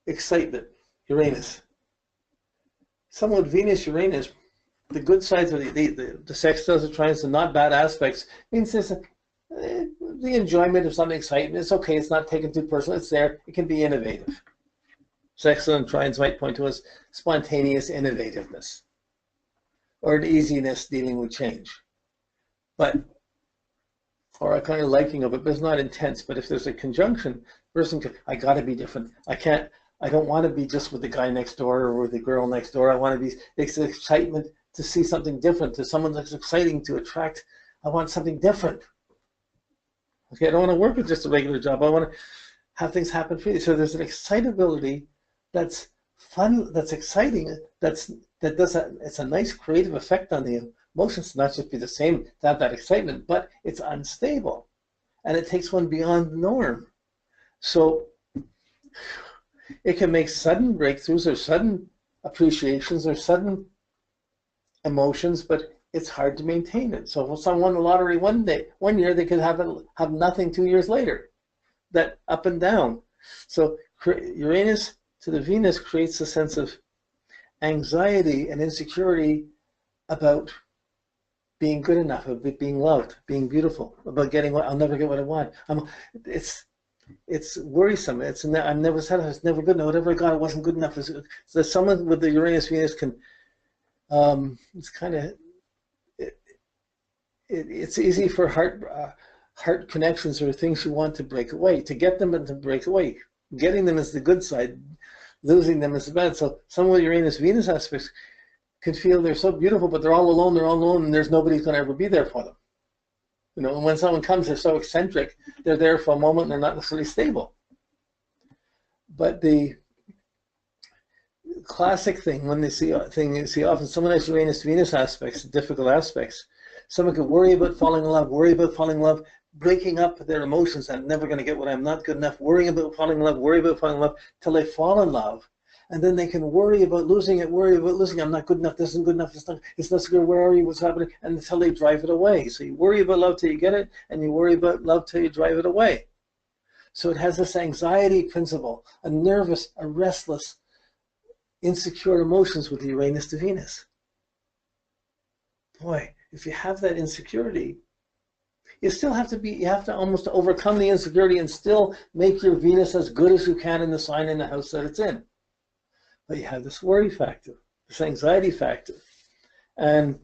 excitement, Uranus. Someone with Venus, Uranus, the good sides of the sextiles, the trines, the not bad aspects, means this, the enjoyment of something exciting. It's okay, it's not taken too personal, it's there, it can be innovative. Sextiles and trines might point to us spontaneous innovativeness or an easiness dealing with change. But, or a kind of liking of it, but it's not intense. But if there's a conjunction, person could, I gotta be different. I don't want to be just with the guy next door or with the girl next door. I want to be, it's excitement to see something different, to someone that's exciting to attract. I want something different. Okay, I don't want to work with just a regular job. I want to have things happen for you. So there's an excitability that's fun, that's exciting, it's a nice creative effect on the emotions to not just be the same, to have that excitement, but it's unstable. And it takes one beyond the norm. So it can make sudden breakthroughs or sudden appreciations or sudden emotions, but it's hard to maintain it. So if someone won the lottery one year, they could have nothing 2 years later. That up and down. So Uranus to the Venus creates a sense of anxiety and insecurity about being good enough, about being loved, being beautiful, about getting what I'll never get what I want. It's worrisome. I'm never satisfied. It's never good enough. Whatever I got, it wasn't good enough. So someone with the Uranus Venus can, it's kind of, it's easy for heart connections or things you want to break away. To get them and to break away. Getting them is the good side. Losing them is the bad. So some of the Uranus Venus aspects can feel they're so beautiful, but they're all alone, and there's nobody who's going to ever be there for them. You know, and when someone comes, they're so eccentric, they're there for a moment, and they're not necessarily stable. But the classic thing, when they see you see often someone has Uranus Venus aspects, difficult aspects. Someone could worry about falling in love, breaking up their emotions. I'm never going to get what I'm not good enough. Worrying about falling in love, till they fall in love. And then they can worry about losing it, I'm not good enough, this isn't good enough, it's not good, where are you, what's happening, and until they drive it away. So you worry about love till you get it, and you worry about love till you drive it away. So it has this anxiety principle, a nervous, a restless, insecure emotions with the Uranus to Venus. Boy, if you have that insecurity, you still have to you have to almost overcome the insecurity and still make your Venus as good as you can in the sign in the house that it's in. But you have this worry factor, this anxiety factor. And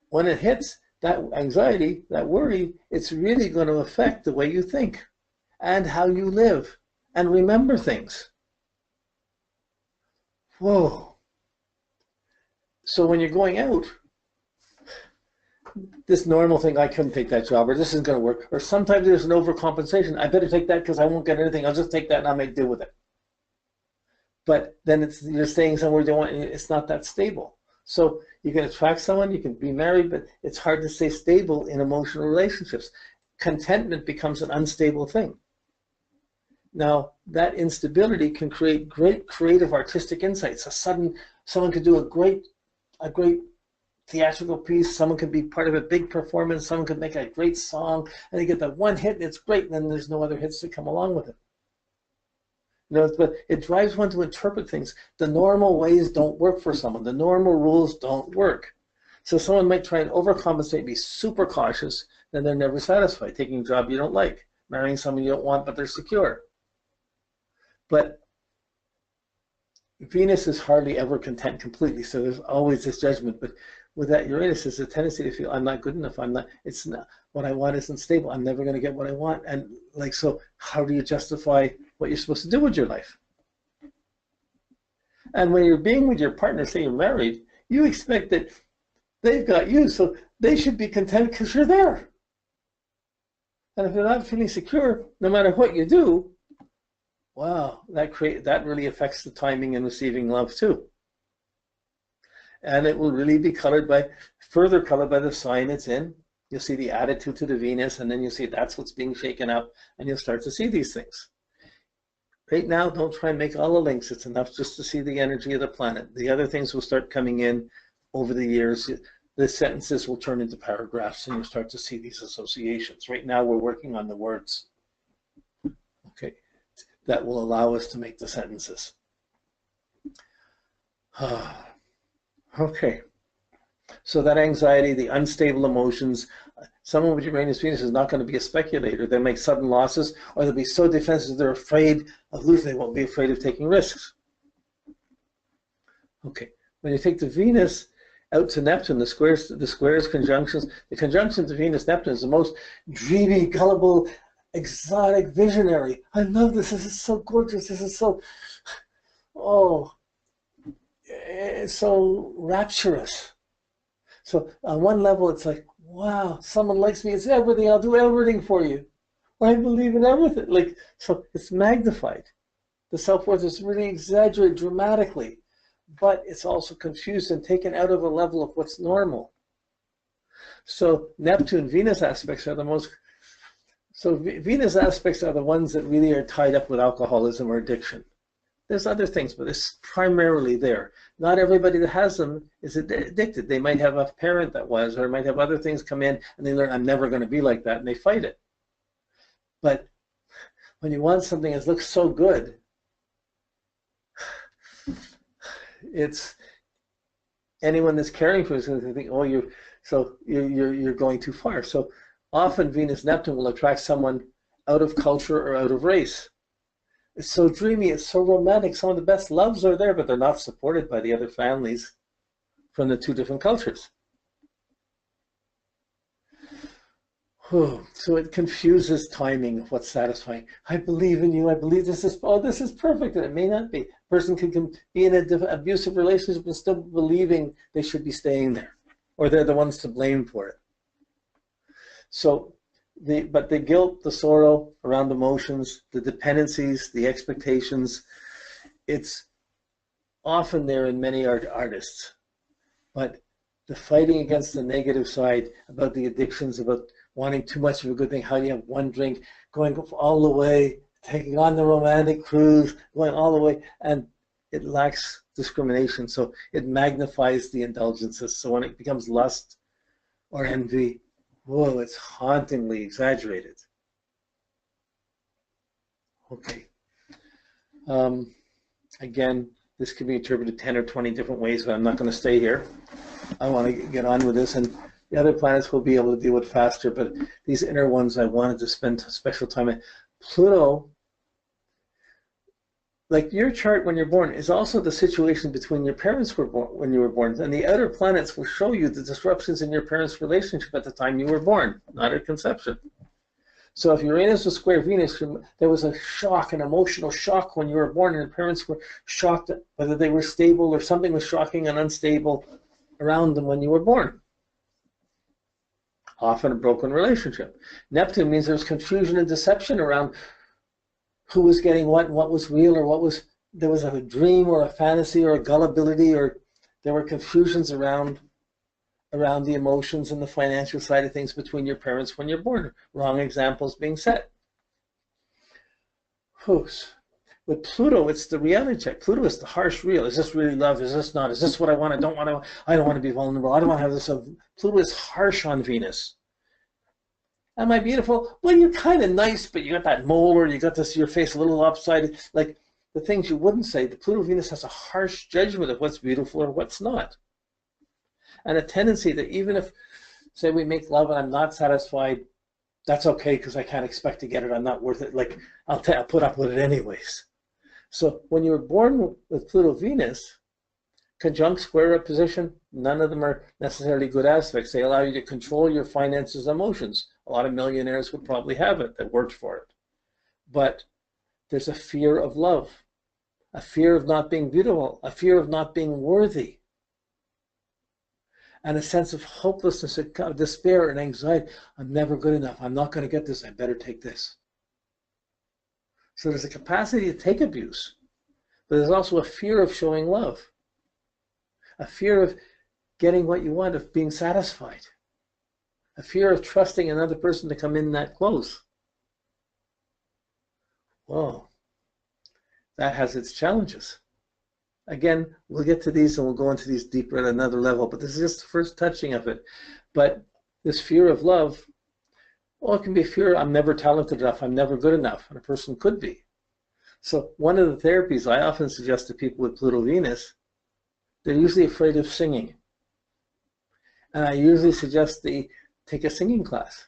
when it hits, that anxiety, that worry, it's really going to affect the way you think and how you live and remember things. Whoa. So when you're going out, this normal thing, I couldn't take that job, or this isn't going to work, or sometimes there's an overcompensation. I better take that because I won't get anything. I'll just take that and I'll make do with it. But then you're staying somewhere you don't want, it's not that stable. So you can attract someone, you can be married, but it's hard to stay stable in emotional relationships. Contentment becomes an unstable thing. Now, that instability can create great creative artistic insights. Someone could do a great theatrical piece, someone could be part of a big performance, someone could make a great song, and they get that one hit, and it's great, and then there's no other hits to come along with it. You know, but it drives one to interpret things. The normal ways don't work for someone. The normal rules don't work. So someone might try and overcompensate, be super cautious, then they're never satisfied. Taking a job you don't like, marrying someone you don't want, but they're secure. But Venus is hardly ever content completely, so there's always this judgment. But with that Uranus, there's a tendency to feel I'm not good enough. It's not what I want isn't stable. I'm never going to get what I want. And like, so how do you justify what you're supposed to do with your life? And when you're being with your partner, say you're married, you expect that they've got you, so they should be content because you're there. And if they're not feeling secure, no matter what you do, wow, that really affects the timing and receiving love too. And it will really be further colored by the sign it's in. You'll see the attitude to the Venus, and then you'll see that's what's being shaken up, and you'll start to see these things. Right now, don't try and make all the links. It's enough just to see the energy of the planet. The other things will start coming in over the years. The sentences will turn into paragraphs, and you'll start to see these associations. Right now, we're working on the words. Okay. that will allow us to make the sentences. Okay. So that anxiety, the unstable emotions, someone with Uranus Venus is not going to be a speculator. They'll make sudden losses, or they'll be so defensive they're afraid of losing. They won't be afraid of taking risks. Okay, when you take the Venus out to Neptune, the squares, conjunctions, the conjunction to Venus, Neptune is the most dreamy, gullible, exotic, visionary. I love this. This is so gorgeous. This is so, oh, it's so rapturous. So on one level, it's like, wow, someone likes me. It's everything. I'll do everything for you. I believe in everything. Like, so it's magnified. The self-worth is really exaggerated dramatically, but it's also confused and taken out of a level of what's normal. So Neptune, Venus aspects are the most, so Venus aspects are the ones that really are tied up with alcoholism or addiction. There's other things, but it's primarily there. Not everybody that has them is addicted. They might have a parent that was, or might have other things come in and they learn, I'm never going to be like that, and they fight it. But when you want something that looks so good, it's anyone that's caring for is going to think, oh, you're going too far. So often Venus Neptune will attract someone out of culture or out of race. It's so dreamy, it's so romantic. Some of the best loves are there, but they're not supported by the other families from the two different cultures. So it confuses timing of what's satisfying. I believe in you. I believe this is, oh, this is perfect. And it may not be. A person can be in an abusive relationship and still believing they should be staying there, or they're the ones to blame for it. So, but the guilt, the sorrow around emotions, the dependencies, the expectations, it's often there in many artists. But the fighting against the negative side, about the addictions, about wanting too much of a good thing, how do you have one drink, going all the way, taking on the romantic cruise, going all the way, and it lacks discrimination, so it magnifies the indulgences. So when it becomes lust or envy, whoa, it's hauntingly exaggerated. Okay. Again, this can be interpreted 10 or 20 different ways, but I'm not going to stay here. I want to get on with this, and the other planets will be able to deal with faster, but these inner ones I wanted to spend special time in. Pluto, like your chart when you're born, is also the situation between your parents were born, when you were born, and the outer planets will show you the disruptions in your parents' relationship at the time you were born, not at conception. So if Uranus was square Venus, there was a shock, an emotional shock when you were born, and your parents were shocked at whether they were stable or something was shocking and unstable around them when you were born. Often a broken relationship. Neptune means there's confusion and deception around who was getting what and what was real, or what was, there was a dream or a fantasy or a gullibility, or there were confusions around the emotions and the financial side of things between your parents when you're born. Wrong examples being set. With Pluto, it's the reality check. Pluto is the harsh real. Is this really love? Is this not? Is this what I want? I don't want to be vulnerable. I don't want to have this. Pluto is harsh on Venus. Am I beautiful? Well, you're kind of nice, but you got that mole, or you got this, your face a little lopsided. Like the things you wouldn't say. The Pluto Venus has a harsh judgment of what's beautiful or what's not. And a tendency that even if, say, we make love and I'm not satisfied, that's okay because I can't expect to get it. I'm not worth it. Like I'll put up with it anyways. So when you were born with Pluto Venus, conjunct square up position, none of them are necessarily good aspects. They allow you to control your finances, emotions. A lot of millionaires would probably have it that worked for it. But there's a fear of love, a fear of not being beautiful, a fear of not being worthy, and a sense of hopelessness, of despair and anxiety. I'm never good enough. I'm not going to get this. I better take this. So there's a capacity to take abuse, but there's also a fear of showing love, a fear of getting what you want, of being satisfied, a fear of trusting another person to come in that close. Whoa, that has its challenges. Again, we'll get to these and we'll go into these deeper at another level, but this is just the first touching of it. But this fear of love, well, it can be a fear, I'm never talented enough, I'm never good enough, and a person could be. So one of the therapies I often suggest to people with Pluto-Venus, they're usually afraid of singing. And I usually suggest they take a singing class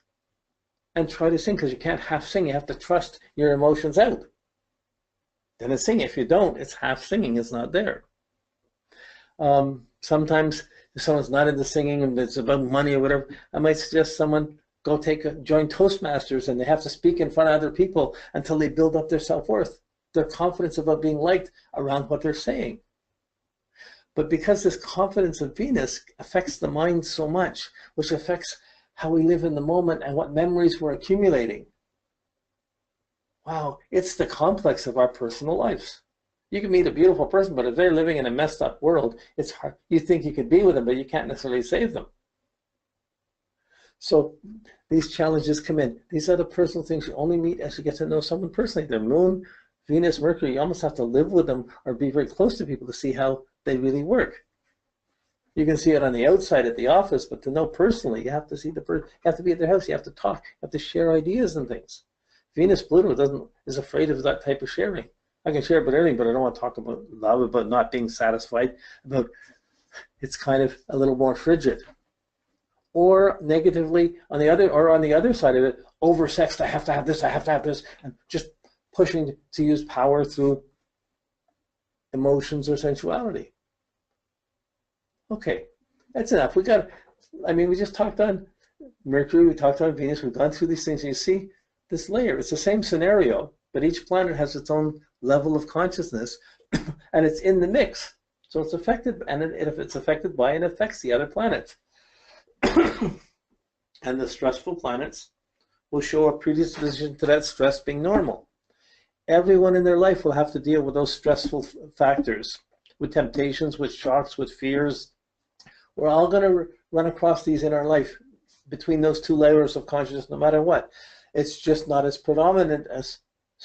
and try to sing, because you can't half sing. You have to trust your emotions out. Then it's singing. If you don't, it's half singing. It's not there. Sometimes if someone's not into singing and it's about money or whatever, I might suggest someone go join Toastmasters, and they have to speak in front of other people until they build up their self-worth, their confidence about being liked around what they're saying. But because this confidence of Venus affects the mind so much, which affects how we live in the moment and what memories we're accumulating. Wow, it's the complex of our personal lives. You can meet a beautiful person, but if they're living in a messed up world, it's hard. You think you could be with them, but you can't necessarily save them. So these challenges come in. These are the personal things you only meet as you get to know someone personally. Their moon, Venus, Mercury, you almost have to live with them or be very close to people to see how they really work. You can see it on the outside at the office, but to know personally, you have to see the person. You have to be at their house. You have to talk. You have to share ideas and things. Venus Pluto is afraid of that type of sharing. I can share about everything, but I don't want to talk about love, about not being satisfied. About it's kind of a little more frigid. Or negatively on the other side of it, oversexed. I have to have this. I have to have this, and just pushing to use power through emotions or sensuality. Okay, that's enough. We just talked on Mercury, we talked on Venus, we've gone through these things, and you see this layer. It's the same scenario, but each planet has its own level of consciousness, and it's in the mix. So it's affected, and if it's affected by, it affects the other planets. And the stressful planets will show a predisposition to that stress being normal. Everyone in their life will have to deal with those stressful factors, with temptations, with shocks, with fears. We're all going to run across these in our life between those two layers of consciousness, no matter what. It's just not as predominant as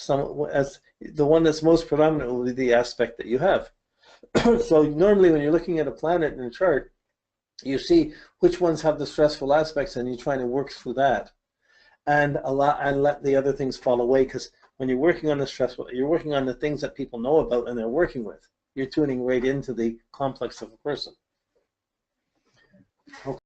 the one that's most predominant will be the aspect that you have. So normally when you're looking at a planet in a chart, you see which ones have the stressful aspects, and you're trying to work through that, and let the other things fall away. Because when you're working on the stressful, you're working on the things that people know about and they're working with. You're tuning right into the complex of a person. Okay.